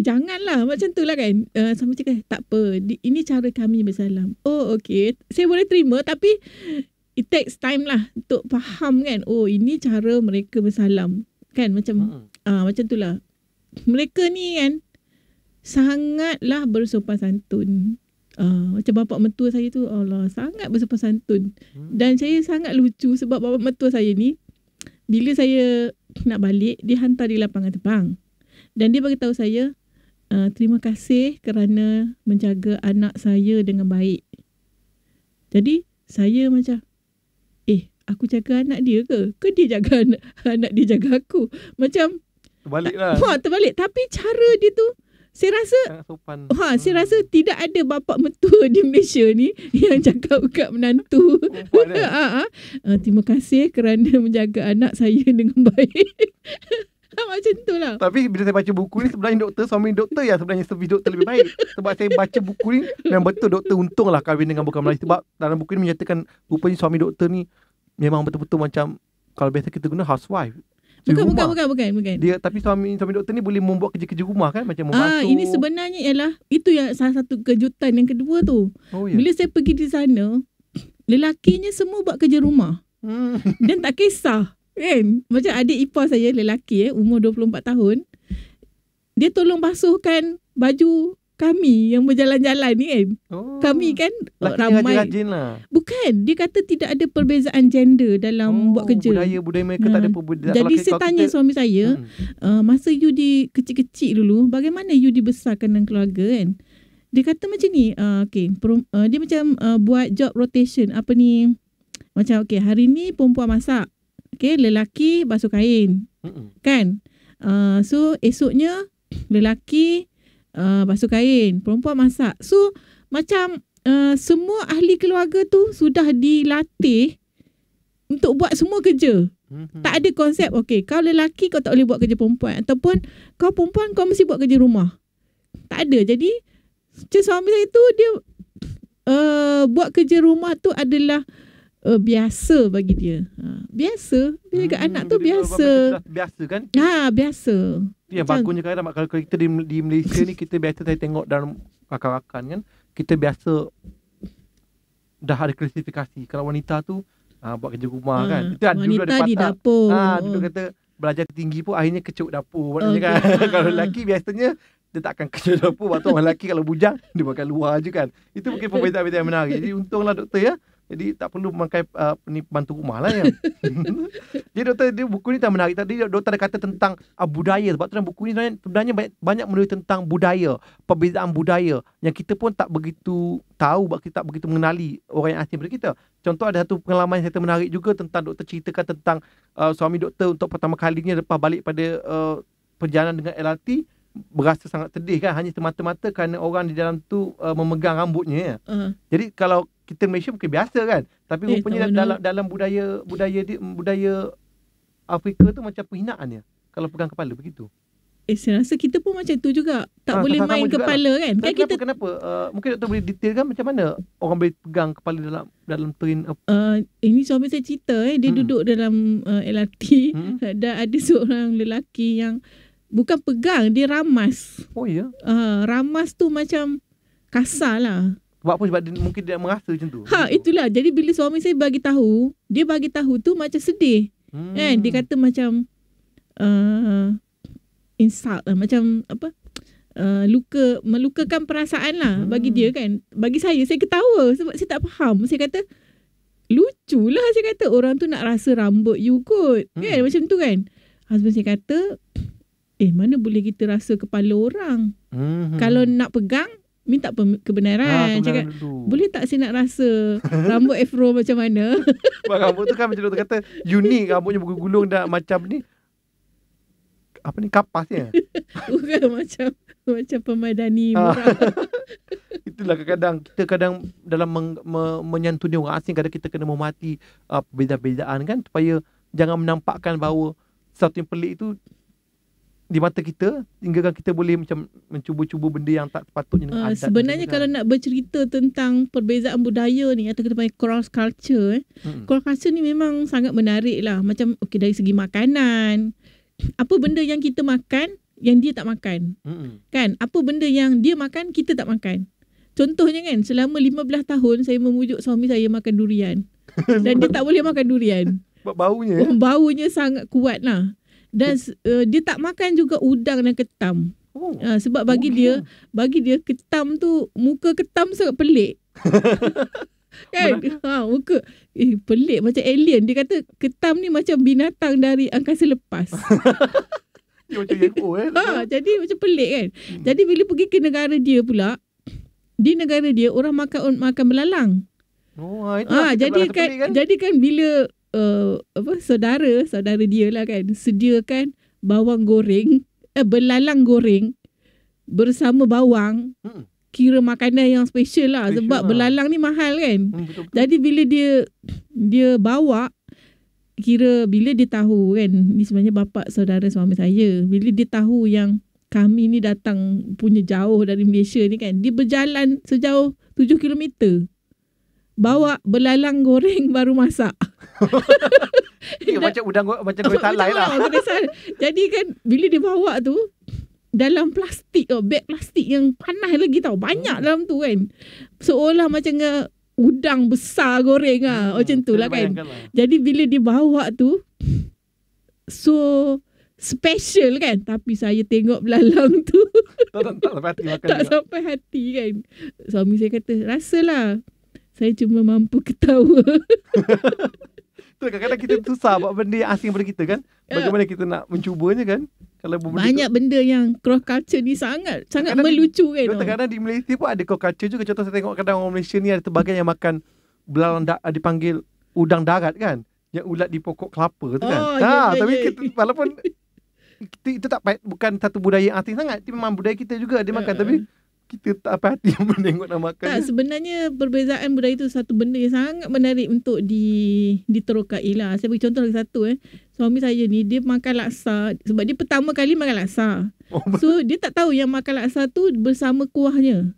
janganlah macam tu lah kan. Sama cakap tak apa, ini cara kami bersalam. Okay, saya boleh terima, tapi it takes time lah untuk faham kan. Ini cara mereka bersalam kan. Macam macam tu lah. Mereka ni kan sangatlah bersopan santun. Macam bapa mertua saya tu, Allah, sangat bersopan santun. Dan saya sangat lucu sebab bapa mertua saya ni, bila saya nak balik, dia hantar di lapangan terbang. Dan dia beritahu saya, terima kasih kerana menjaga anak saya dengan baik. Jadi saya macam, aku jaga anak dia ke? Ke dia jaga anak dia jaga aku? Macam terbalik lah. Terbalik. Tapi cara dia tu, saya rasa sopan. Saya rasa tidak ada bapa mertua di Malaysia ni yang cakap kat menantu, terima kasih kerana menjaga anak saya dengan baik. Macam tu lah. Tapi bila saya baca buku ni, sebenarnya suami doktor yang sebenarnya servis doktor lebih baik. Sebab saya baca buku ni, memang betul doktor untunglah kahwin dengan bukan Melayu. Sebab dalam buku ni menyatakan rupanya suami doktor ni memang betul-betul macam kalau biasa kita guna housewife. Bukan. Dia, tapi suami doktor ni boleh membuat kerja-kerja rumah kan, macam membasuh. Ini sebenarnya ialah itu yang salah satu kejutan yang kedua tu. Bila saya pergi di sana, lelakinya semua buat kerja rumah. Dan tak kisah kan. Macam adik ipar saya lelaki umur 24 tahun, dia tolong basuhkan baju kami yang berjalan-jalan ni kan. Kami kan ramai. Rajin lah. Bukan, dia kata tidak ada perbezaan gender dalam buat kerja. Budaya mereka tak ada perbezaan. Jadi saya tanya suami saya, masa you di kecil-kecil dulu, bagaimana you dibesarkan dengan keluarga kan? Dia kata macam ni, dia macam buat job rotation. Apa ni? Macam hari ni perempuan masak. Lelaki basuh kain. Kan? So esoknya lelaki basuh kain, perempuan masak. So macam semua ahli keluarga tu sudah dilatih untuk buat semua kerja. Tak ada konsep kau lelaki kau tak boleh buat kerja perempuan, ataupun kau perempuan kau mesti buat kerja rumah. Tak ada. Jadi suami saya tu dia buat kerja rumah tu adalah biasa bagi dia. Biasa. Dia jaga anak tu biasa. Biasa kan? Biasa. Yang bagusnya kadang kalau kita di Malaysia ni, kita biasa saya tengok dalam rakan-rakan kan, kita biasa dah ada klasifikasi. Kalau wanita tu buat kerja rumah kan. Itu wanita di dapur. Dulu kata belajar tinggi pun akhirnya kecuk dapur kan. Kalau lelaki biasanya dia tak akan kecuk dapur. Waktu orang lelaki kalau bujang dia makan luar je kan. Itu mungkin perbezaan yang menarik. Jadi untunglah doktor ya, Jadi tak perlu memakai pembantu rumah lah ya. Jadi doktor, dia buku ni tak menarik. Tadi doktor ada kata tentang budaya. Sebab tu dalam buku ni sebenarnya banyak menulis tentang budaya, perbezaan budaya yang kita pun tak begitu tahu, sebab kita tak begitu mengenali orang yang asing daripada kita. Contoh, ada satu pengalaman yang saya menarik juga tentang doktor ceritakan tentang suami doktor untuk pertama kalinya lepas balik pada perjalanan dengan LRT, berasa sangat sedih kan, hanya semata-mata kerana orang di dalam tu memegang rambutnya ya. Jadi kalau kita Malaysia mungkin biasa kan, tapi rupanya dalam budaya Afrika tu macam penghinaan ya kalau pegang kepala begitu. Saya rasa kita pun macam tu juga. Tak boleh main kepala kan. Kenapa? Mungkin doktor boleh detailkan macam mana orang boleh pegang kepala dalam train. Ini suami saya cerita dia duduk dalam LRT dan ada seorang lelaki yang bukan pegang, dia ramas. Oh ya? Ramas tu macam kasar lah. Sebab dia, mungkin dia merasa macam tu. Itulah. Jadi bila suami saya bagi tahu tu macam sedih. Kan? Dia kata macam insult lah. Macam apa? Melukakan perasaan lah bagi dia kan. Bagi saya ketawa sebab saya tak faham. Saya kata, lucu lah saya kata. Orang tu nak rasa rambut you kot. Kan? Macam tu kan. Husband saya kata, mana boleh kita rasa kepala orang? Kalau nak pegang, minta kebenaran. Cakap, boleh tak saya nak rasa rambut afro macam mana? Sebab rambut tu kan macam doktor kata unik, rambutnya bergulung dah macam ni. Apa ni, kapas ya? Bukan macam pemadani murah. Itulah kadang-kadang dalam menyantuni orang asing, kadang kita kena memahami perbezaan-perbezaan kan, supaya jangan menampakkan bahawa sesuatu yang pelik itu di mata kita, hingga kita boleh macam mencuba-cuba benda yang tak sepatutnya dengan adat. Sebenarnya kalau nak bercerita tentang perbezaan budaya ni, atau kita panggil cross culture, cross culture ni memang sangat menarik lah. Macam dari segi makanan, apa benda yang kita makan yang dia tak makan, kan? Apa benda yang dia makan kita tak makan. Contohnya kan, selama 15 tahun saya memujuk suami saya makan durian dan dia tak boleh makan durian sebab baunya. Baunya sangat kuat lah. Dan dia tak makan juga udang dan ketam. Sebab bagi dia ketam tu, muka ketam sangat pelik. Kan? Muka pelik macam alien. Dia kata ketam ni macam binatang dari angkasa lepas. Dia macam UFO jadi macam pelik kan. Jadi bila pergi ke negara dia pula, di negara dia orang makan belalang. Jadi kan bila saudara dia lah kan sediakan bawang goreng, belalang goreng bersama bawang, kira makanan yang special lah. Sebab belalang ni mahal kan. Betul-betul. Jadi bila dia bawa, kira bila dia tahu kan, ni sebenarnya bapa saudara suami saya, bila dia tahu yang kami ni datang punya jauh dari Malaysia ni kan, dia berjalan sejauh 7 kilometer bawa belalang goreng baru masak. Macam udang, macam kuih talai lah. Jadi kan bila dia bawa tu dalam plastik, beg plastik yang panas lagi tau, banyak dalam tu kan, seolah macam udang besar goreng macam tu lah kan. Jadi bila dia bawa tu so special kan, tapi saya tengok belalang tu tak sampai hati kan. Suami saya kata, rasalah saya cuma mampu ketawa. Kadang-kadang kita susah buat benda yang asing pada kita kan. Bagaimana kita nak mencubanya kan. Kalau banyak benda yang cross culture ni sangat melucu kan. Kadang-kadang di Malaysia pun ada cross culture juga. Contoh saya tengok kadang orang Malaysia ni ada sebahagian yang makan belalang dipanggil udang darat kan. Yang ulat di pokok kelapa tu kan. Tapi kita, walaupun itu bukan satu budaya yang asing sangat. Itu memang budaya kita juga dia makan. Tapi kita tak apa hati yang menengok nak makan. Tak, sebenarnya perbezaan budaya itu satu benda yang sangat menarik untuk diterokai lah. Saya bagi contoh lagi satu. Suami saya ni, dia makan laksa. Sebab dia pertama kali makan laksa. So, dia tak tahu yang makan laksa tu bersama kuahnya.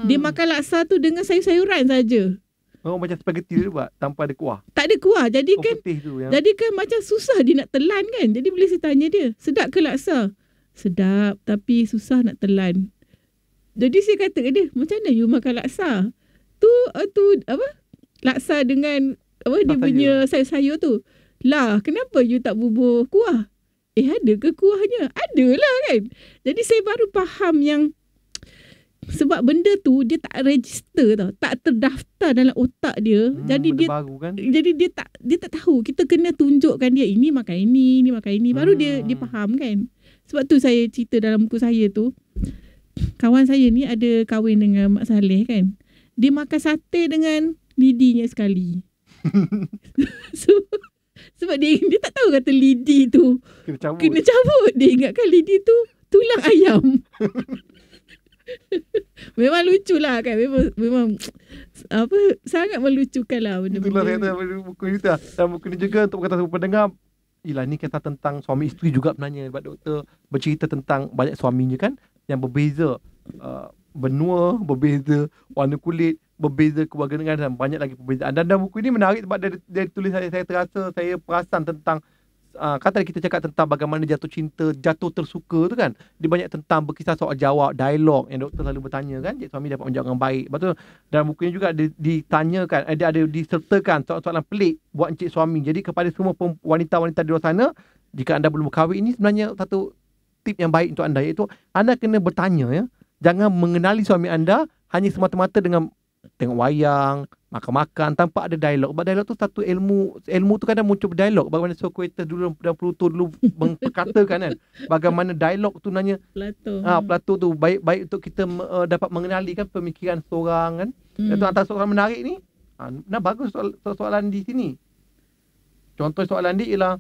Dia makan laksa tu dengan sayur-sayuran saja. Macam spaghetti tu buat tanpa ada kuah. Tak ada kuah. Jadi jadi kan macam susah dia nak telan kan. Jadi bila saya tanya dia, sedap ke laksa? Sedap, tapi susah nak telan. Jadi saya kata ke dia, macam mana you makan laksa? Tu apa? Laksa dengan dia punya sayur-sayur tu. Lah, kenapa you tak bubur kuah? Ada ke kuahnya? Adalah kan. Jadi saya baru faham yang Sebab benda tu dia tak register tau, tak terdaftar dalam otak dia. Jadi benda dia baru kan. jadi dia tak tahu. Kita kena tunjukkan dia ini makan ini makan ini, baru dia faham kan. Sebab tu saya cerita dalam buku saya tu, kawan saya ni ada kahwin dengan Mak Saleh kan. Dia makan sate dengan lidinya sekali. Sebab dia tak tahu kata lidi tu kena cabut. Dia ingatkan lidi tu tulang ayam. Memang lucu lah kan. Memang apa, sangat melucukan lah benda-benda. Itulah saya kata buku ni tu. Dan buku ni juga untuk kata pendengar, ni kata tentang suami isteri juga sebenarnya. Sebab doktor bercerita tentang banyak suaminya kan, yang berbeza benua, berbeza warna kulit, berbeza kewarganegaraan, dan banyak lagi perbezaan. Dan buku ini menarik sebab dia tulis saya terasa, saya perasan tentang kata kita cakap tentang bagaimana jatuh cinta, jatuh tersuka tu kan. Dia banyak tentang berkisah soal jawab, dialog yang doktor selalu bertanya kan. Cik suami dapat menjawab dengan baik. Lepas tu dalam buku ni juga ditanyakan, dia ada disertakan soalan-soalan pelik buat encik suami. Jadi kepada semua wanita-wanita di luar sana, jika anda belum berkahwin, ini sebenarnya satu tip yang baik untuk anda, iaitu anda kena bertanya ya. Jangan mengenali suami anda hanya semata-mata dengan tengok wayang, makan-makan tanpa ada dialog. Sebab dialog tu satu ilmu tu kadang muncul berdialog. Bagaimana Socrates dulu dan Plato dulu berkatakan kan. Bagaimana dialog tu nanya Plato tu baik untuk kita dapat mengenali kan pemikiran seorang kan. Itu antara soalan menarik ni. Nah bagus soalan di sini. Contoh soalan dia ialah,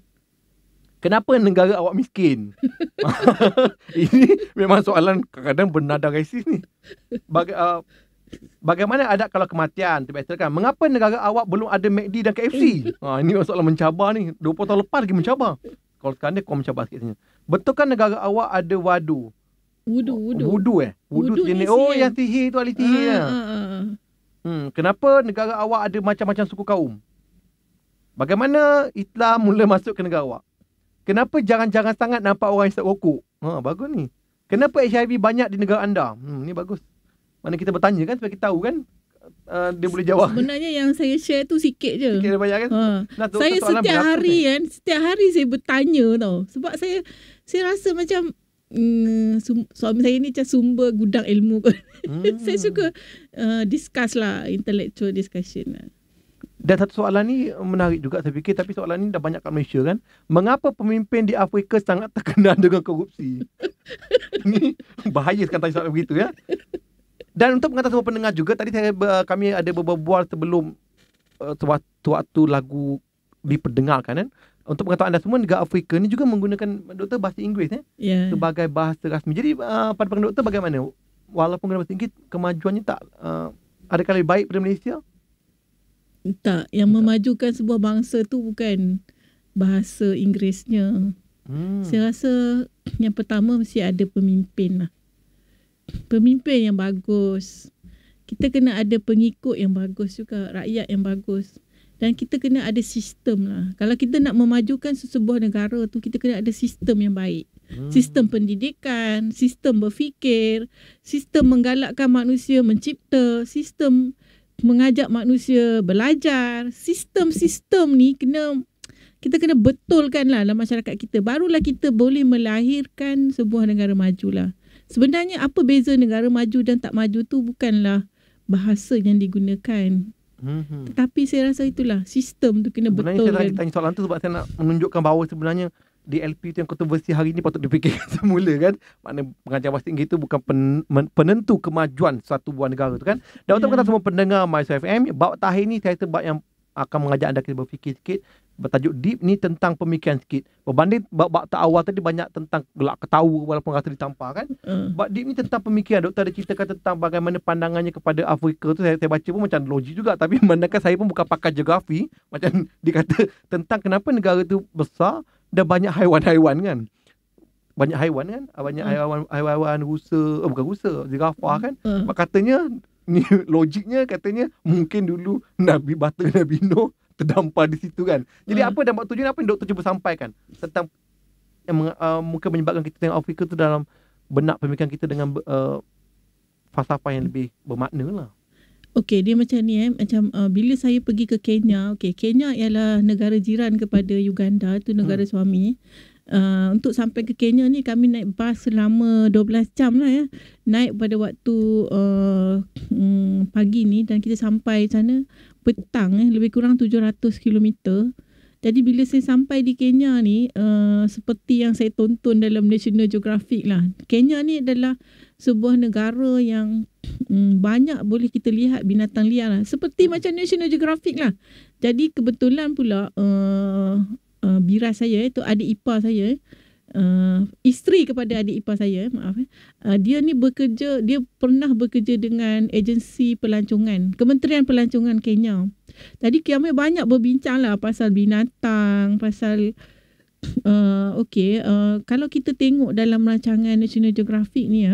kenapa negara awak miskin? Ini memang soalan kadang-kadang bernada resis ni. Bagaimana adab kalau kematian? Kan? Mengapa negara awak belum ada McD dan KFC? Ini soalan mencabar ni. 20 tahun lepas lagi mencabar. Kalau sekarang dia kau mencabar sikit. Betulkan negara awak ada wadu? Wudu jenis. Yang sihir tu, ahli sihir. Kenapa negara awak ada macam-macam suku kaum? Bagaimana Islam mula masuk ke negara awak? Kenapa jarang-jarang sangat nampak orang isap rokok? Bagus ni. Kenapa HIV banyak di negara anda? Ni bagus. Mana kita bertanya kan supaya kita tahu kan, dia boleh jawab. Sebenarnya yang saya share tu sikit je. Sikit banyak kan? Saya setiap hari saya bertanya tau. Sebab saya rasa macam suami saya ni macam sumber gudang ilmu. Saya suka discuss lah, intellectual discussion lah. Dan satu soalan ni menarik juga saya fikir, tapi soalan ni dah banyak kat Malaysia kan. Mengapa pemimpin di Afrika sangat terkenal dengan korupsi? Ini bahaya sekarang tanya soalan begitu ya. Dan untuk mengatakan semua pendengar juga, tadi kami ada berbual sebelum waktu lagu diperdengarkan kan. Untuk mengatakan anda semua, negara Afrika ni juga menggunakan doktor bahasa Inggeris sebagai bahasa rasmi. Jadi pada pandangan doktor bagaimana? Walaupun guna bahasa Inggeris, kemajuannya tak adakah lebih baik pada Malaysia? Tak, yang memajukan sebuah bangsa tu bukan bahasa Inggerisnya. Saya rasa yang pertama mesti ada pemimpin lah. Pemimpin yang bagus. Kita kena ada pengikut yang bagus juga, rakyat yang bagus. Dan kita kena ada sistem lah. Kalau kita nak memajukan sebuah negara tu, kita kena ada sistem yang baik. Sistem pendidikan, sistem berfikir, sistem menggalakkan manusia mencipta, sistem mengajak manusia belajar. Sistem-sistem ni kita kena betulkan lah dalam masyarakat kita. Barulah kita boleh melahirkan sebuah negara maju lah. Sebenarnya apa beza negara maju dan tak maju tu bukanlah bahasa yang digunakan. Tetapi saya rasa itulah, sistem tu kena betulkan. Sebenarnya saya tanya soalan tu sebab saya nak menunjukkan bahawa sebenarnya DLP tu yang kontroversi hari ni patut dipikirkan semula kan. Maknanya pengajar bahasa Inggeris tu bukan penentu kemajuan satu buah negara tu kan. Dan untuk kata semua pendengar Maestro FM, bab takhir ni saya sebab yang akan mengajak anda kita berfikir sikit. Bertajuk deep ni tentang pemikiran sikit. Berbanding bab tak awal tadi banyak tentang gelak ketawa walaupun rasa ditampar kan. Bab deep ni tentang pemikiran. Doktor ada ceritakan tentang bagaimana pandangannya kepada Afrika tu. Saya baca pun macam logik juga. Tapi manakala saya pun bukan pakar geografi. Macam dikata tentang kenapa negara tu besar dan banyak haiwan-haiwan kan. Banyak haiwan kan. Banyak haiwan rusa. Bukan rusa. Zirafah kan. Katanya ni logiknya katanya mungkin dulu Nabi Nuh terdampar di situ kan. Jadi apa dan tujuan apa yang doktor cuba sampaikan tentang yang mungkin menyebabkan kita tengok Afrika tu dalam benak pemikiran kita dengan falsafah yang lebih bermakna lah. Okey, dia macam ni macam bila saya pergi ke Kenya, Kenya ialah negara jiran kepada Uganda, itu negara suami. Untuk sampai ke Kenya ni kami naik bas selama 12 jam lah ya. Naik pada waktu pagi ni dan kita sampai sana petang lebih kurang 700 kilometer. Jadi bila saya sampai di Kenya ni seperti yang saya tonton dalam National Geographic lah. Kenya ni adalah sebuah negara yang banyak boleh kita lihat binatang liar lah. Seperti macam National Geographic lah. Jadi kebetulan pula bira saya itu adik ipar saya, isteri kepada adik ipar saya, dia ni bekerja, dia pernah bekerja dengan agensi pelancongan, Kementerian Pelancongan Kenya. Tadi kami banyak berbincang lah pasal binatang, pasal kalau kita tengok dalam rancangan National Geographic ni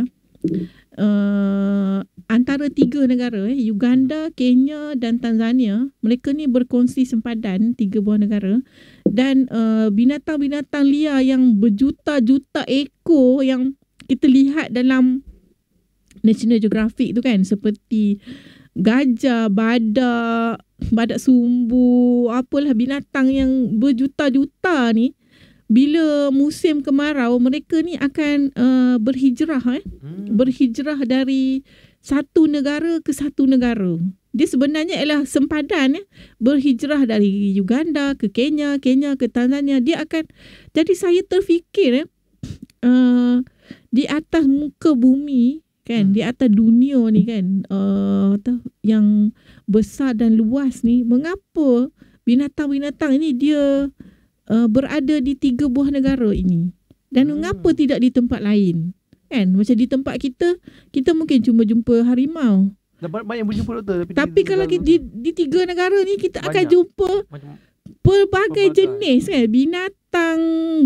antara 3 negara Uganda, Kenya dan Tanzania, mereka ni berkongsi sempadan 3 buah negara. Dan binatang-binatang liar yang berjuta-juta ekor yang kita lihat dalam National Geographic tu kan, seperti gajah, badak sumbu, apalah binatang yang berjuta-juta ni, bila musim kemarau mereka ni akan berhijrah berhijrah dari satu negara ke satu negara. Dia sebenarnya ialah sempadan berhijrah dari Uganda ke Kenya, Kenya ke Tanzania. Dia akan, jadi saya terfikir di atas muka bumi kan, di atas dunia ni kan, yang besar dan luas ni, mengapa binatang-binatang ini dia berada di 3 buah negara ini, dan mengapa tidak di tempat lain kan? Macam di tempat kita mungkin cuma jumpa harimau. Banyak berjumpa doktor. Tapi kalau di 3 negara ni kita akan jumpa pelbagai jenis kan, binatang,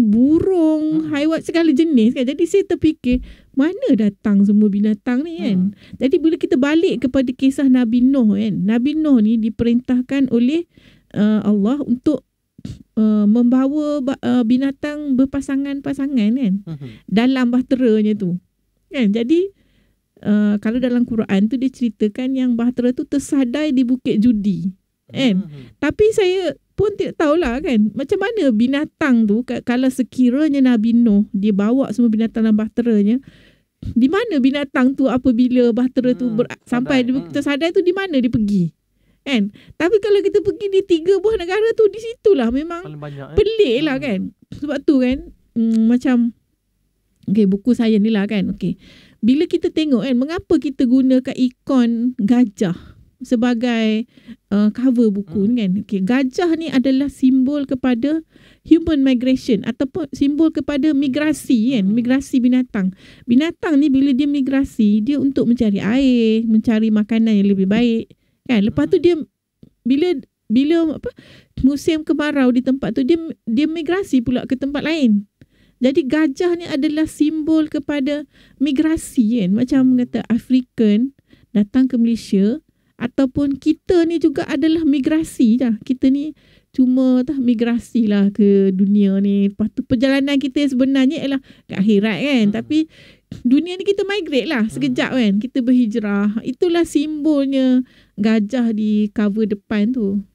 burung, haiwan segala jenis kan. Jadi saya terfikir mana datang semua binatang ni kan. Jadi bila kita balik kepada kisah Nabi Nuh kan, Nabi Nuh ni diperintahkan oleh Allah untuk membawa binatang berpasangan-pasangan kan, dalam bahteranya tu kan. Jadi kalau dalam Quran tu dia ceritakan yang bahtera tu tersadai di Bukit Judi kan. Tapi saya pun tidak tahulah kan, macam mana binatang tu kalau sekiranya Nabi Nuh dia bawa semua binatang dalam bahteranya, di mana binatang tu apabila bahtera tu sampai di tersadai tu, di mana dia pergi kan. Tapi kalau kita pergi di 3 buah negara tu, di situlah memang pelik lah kan. Sebab tu kan macam buku saya ni lah kan, bila kita tengok kan, mengapa kita gunakan ikon gajah sebagai cover buku kan. Gajah ni adalah simbol kepada human migration ataupun simbol kepada migrasi kan, migrasi binatang. Binatang ni bila dia migrasi, dia untuk mencari air, mencari makanan yang lebih baik kan. Lepas tu dia bila musim kemarau di tempat tu, dia migrasi pula ke tempat lain. Jadi gajah ni adalah simbol kepada migrasi kan. Macam kata African datang ke Malaysia, ataupun kita ni juga adalah migrasi dah. Kita ni cuma migrasi lah ke dunia ni. Lepas tu perjalanan kita sebenarnya ialah ke akhirat kan. Tapi dunia ni kita migrate lah sekejap kan. Kita berhijrah. Itulah simbolnya gajah di cover depan tu.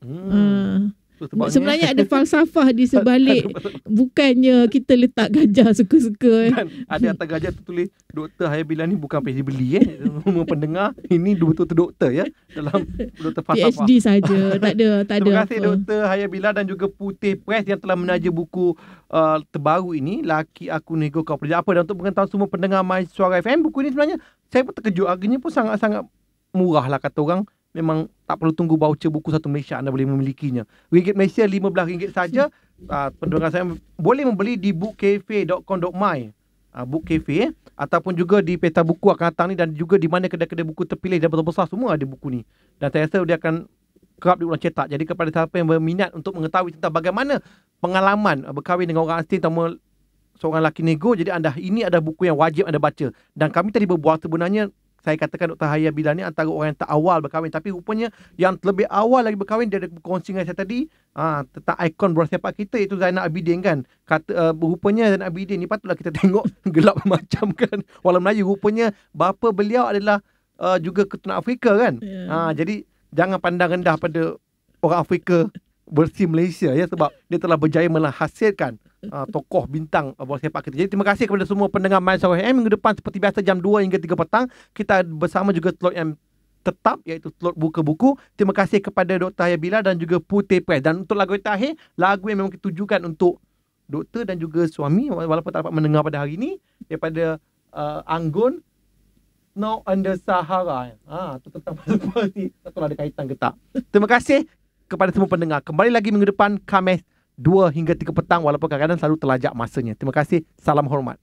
Sebenarnya ada falsafah di sebalik bukannya kita letak gajah suka-suka kan. Ada atas gajah tu tulis Dr. Haya Bila ni bukan PhD beli semua pendengar ini betul-betul doktor ya, dalam doktor falsafah. PhD saja, tak ada Terima kasih apa. Dr. Haya Bila dan juga Putih Press yang telah menaja buku terbaru ini, Laki Aku Nego Kau Pekerja Apa. Dan untuk pengetahuan semua pendengar My Suara FM, buku ini sebenarnya saya pun terkejut, harganya pun sangat-sangat murah lah kata orang. Memang tak perlu tunggu voucher buku satu Malaysia, anda boleh memilikinya. Ringgit Malaysia RM15 saja. Pendengar saya boleh membeli di bookcafe.com.my, Book Cafe ataupun juga di Peta Buku akan datang ni, dan juga di mana kedai-kedai buku terpilih dan besar-besar semua ada buku ni. Dan saya rasa dia akan kerap diulang cetak. Jadi kepada siapa yang berminat untuk mengetahui tentang bagaimana pengalaman berkahwin dengan orang asing terutama seorang lelaki nego, jadi ini ada buku yang wajib anda baca. Dan kami tadi berbual sebenarnya, saya katakan Dr. Haya Bila ni antara orang yang tak awal berkahwin, tapi rupanya yang lebih awal lagi berkahwin, dia ada berkongsi dengan saya tadi tentang ikon bola sepak kita, iaitu Zainal Abidin kan. Kata rupanya Zainal Abidin ni patutlah kita tengok gelap macam kan, orang Melayu. Rupanya bapa beliau adalah juga keturunan Afrika kan. Jadi jangan pandang rendah pada orang Afrika bersih Malaysia ya, sebab dia telah berjaya menghasilkan tokoh bintang bola sepak kita. Jadi terima kasih kepada semua pendengar My Sarawak FM. Minggu depan seperti biasa jam 2 hingga 3 petang kita bersama juga slot yang tetap, iaitu slot buka buku. Terima kasih kepada Dr. Haya Bilal dan juga Putih Press. Dan untuk lagu yang terakhir, lagu yang memang ditujukan untuk doktor dan juga suami, walaupun tak dapat mendengar pada hari ini, daripada Anggun, Snow Under Sahara. Itu tentang pasal ni. Tak tahu ada kaitan ke tak. Terima kasih kepada semua pendengar. Kembali lagi minggu depan Khamis 2 hingga 3 petang, walaupun kadang-kadang selalu terlajak masanya. Terima kasih. Salam hormat.